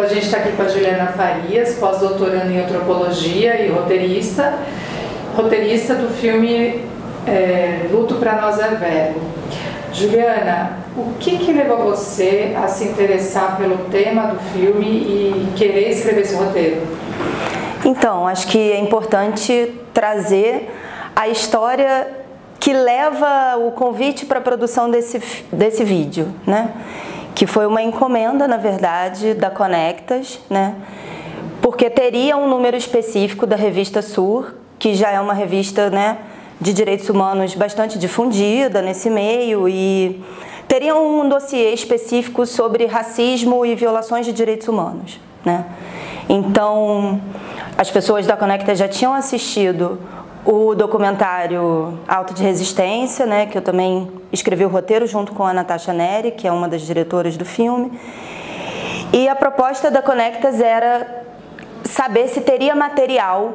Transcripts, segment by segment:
A gente está aqui com a Juliana Farias, pós-doutoranda em antropologia e roteirista do filme Luto para Nós é Verbo. Juliana, o que levou você a se interessar pelo tema do filme e querer escrever esse roteiro? Então, acho que é importante trazer a história que leva o convite para a produção desse vídeo, né? Que foi uma encomenda, na verdade, da Conectas, né? Porque teria um número específico da revista Sur, que já é uma revista, né, de direitos humanos bastante difundida nesse meio, e teria um dossiê específico sobre racismo e violações de direitos humanos, né? Então, as pessoas da Conectas já tinham assistido o documentário Auto de Resistência, né, que eu também escrevi o roteiro junto com a Natasha Neri, que é uma das diretoras do filme. E a proposta da Conectas era saber se teria material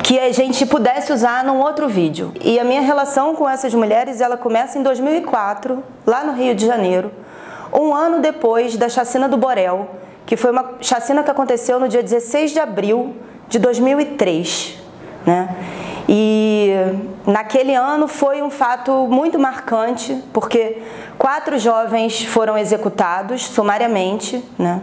que a gente pudesse usar num outro vídeo. E a minha relação com essas mulheres, ela começa em 2004, lá no Rio de Janeiro, um ano depois da chacina do Borel, que foi uma chacina que aconteceu no dia 16 de abril de 2003. Né? E naquele ano foi um fato muito marcante, porque 4 jovens foram executados sumariamente, né?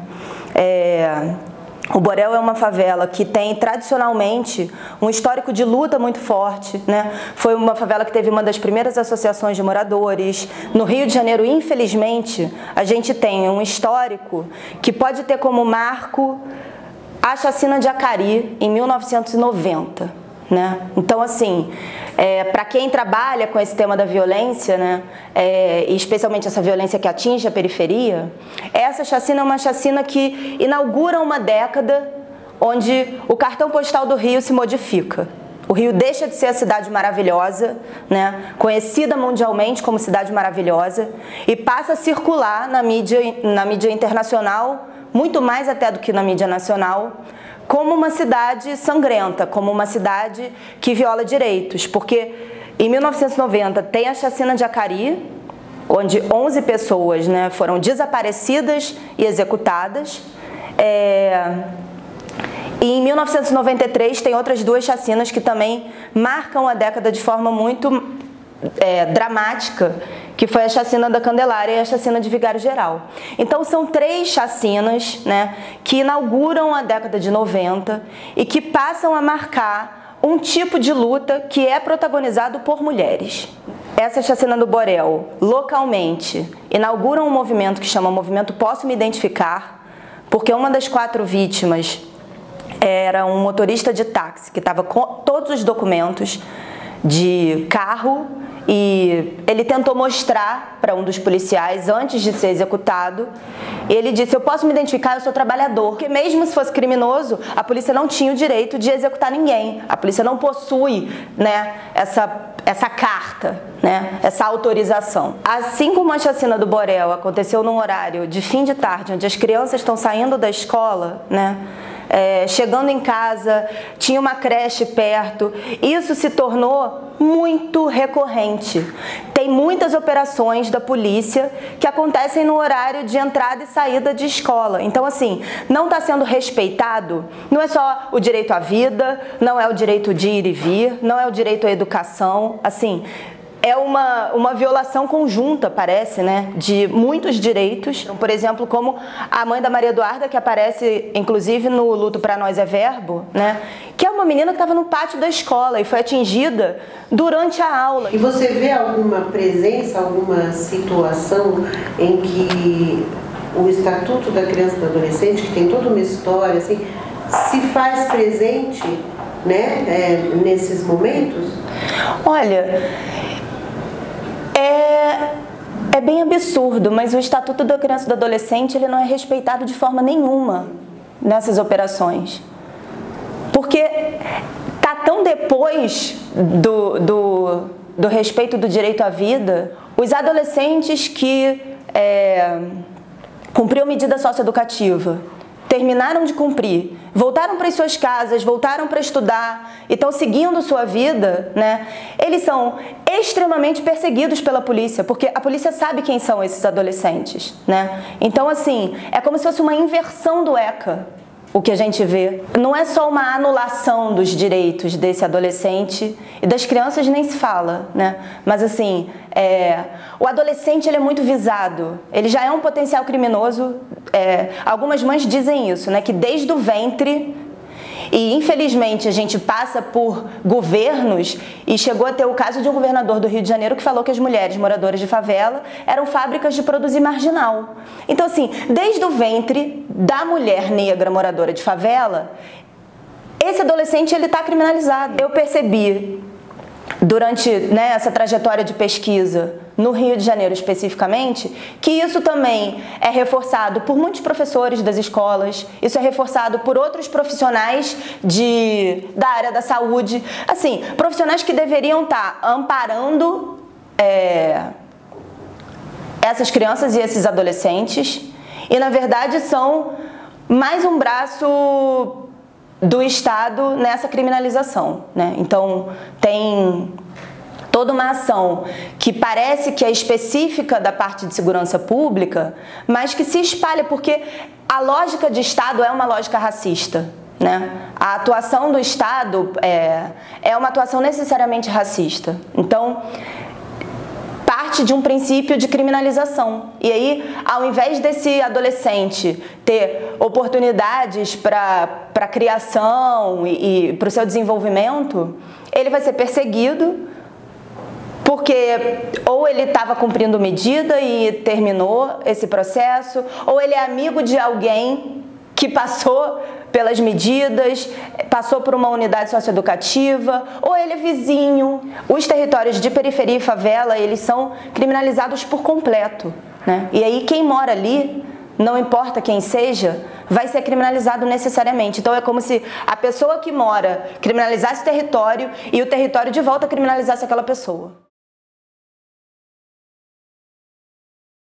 O Borel é uma favela que tem tradicionalmente um histórico de luta muito forte, né? Foi uma favela que teve uma das primeiras associações de moradores. No Rio de Janeiro, infelizmente, a gente tem um histórico que pode ter como marco a chacina de Acari, em 1990. Né? Então, assim, para quem trabalha com esse tema da violência, né, e especialmente essa violência que atinge a periferia, essa chacina é uma chacina que inaugura uma década onde o cartão postal do Rio se modifica. O Rio deixa de ser a cidade maravilhosa, né, conhecida mundialmente como cidade maravilhosa, e passa a circular na mídia internacional, muito mais até do que na mídia nacional, como uma cidade sangrenta, como uma cidade que viola direitos. Porque em 1990 tem a chacina de Acari, onde 11 pessoas, né, foram desaparecidas e executadas. E em 1993 tem outras 2 chacinas que também marcam a década de forma muito dramática, que foi a chacina da Candelária e a chacina de Vigário Geral. Então são 3 chacinas, né, que inauguram a década de 90 e que passam a marcar um tipo de luta que é protagonizado por mulheres. Essa chacina do Borel, localmente, inaugura um movimento que chama Movimento Posso Me Identificar, porque uma das 4 vítimas era um motorista de táxi que estava com todos os documentos de carro, e ele tentou mostrar para um dos policiais antes de ser executado. Ele disse: eu posso me identificar, eu sou trabalhador. Porque mesmo se fosse criminoso, a polícia não tinha o direito de executar ninguém. A polícia não possui, né, essa carta, né, essa autorização. Assim como a chacina do Borel aconteceu num horário de fim de tarde, onde as crianças estão saindo da escola, né, chegando em casa, tinha uma creche perto, isso se tornou muito recorrente. Tem muitas operações da polícia que acontecem no horário de entrada e saída de escola. Então, assim, não está sendo respeitado, não é só o direito à vida, não é o direito de ir e vir, não é o direito à educação, assim, é uma violação conjunta, parece, né, de muitos direitos. Por exemplo, como a mãe da Maria Eduarda, que aparece inclusive no Luto para Nós é Verbo, né, que é uma menina que estava no pátio da escola e foi atingida durante a aula. E você vê alguma presença, alguma situação em que o Estatuto da Criança e do Adolescente, que tem toda uma história, assim, se faz presente, né, nesses momentos? Olha, é bem absurdo, mas o Estatuto da Criança e do Adolescente, ele não é respeitado de forma nenhuma nessas operações. Porque tá tão depois do respeito do direito à vida, os adolescentes que cumpriam medida socioeducativa, terminaram de cumprir, voltaram para as suas casas, voltaram para estudar e estão seguindo sua vida, né? Eles são extremamente perseguidos pela polícia, porque a polícia sabe quem são esses adolescentes, né? Então, assim, é como se fosse uma inversão do ECA, o que a gente vê. Não é só uma anulação dos direitos desse adolescente, e das crianças nem se fala, né? Mas, assim, o adolescente, ele é muito visado, ele já é um potencial criminoso. Algumas mães dizem isso, né? Que desde o ventre, e infelizmente a gente passa por governos, e chegou a ter o caso de um governador do Rio de Janeiro que falou que as mulheres moradoras de favela eram fábricas de produzir marginal. Então, assim, desde o ventre da mulher negra moradora de favela, esse adolescente, ele está criminalizado. Eu percebi durante, né, essa trajetória de pesquisa no Rio de Janeiro especificamente, que isso também é reforçado por muitos professores das escolas, isso é reforçado por outros profissionais da área da saúde, assim, profissionais que deveriam estar amparando essas crianças e esses adolescentes, e na verdade são mais um braço do Estado nessa criminalização, né? Então, tem toda uma ação que parece que é específica da parte de segurança pública, mas que se espalha, porque a lógica de Estado é uma lógica racista, né? A atuação do Estado é uma atuação necessariamente racista. Então, parte de um princípio de criminalização. E aí, ao invés desse adolescente ter oportunidades para criação e para o seu desenvolvimento, ele vai ser perseguido, porque ou ele estava cumprindo medida e terminou esse processo, ou ele é amigo de alguém que passou pelas medidas, passou por uma unidade socioeducativa, ou ele é vizinho. Os territórios de periferia e favela, eles são criminalizados por completo, né? E aí quem mora ali, não importa quem seja, vai ser criminalizado necessariamente. Então é como se a pessoa que mora criminalizasse o território e o território de volta criminalizasse aquela pessoa.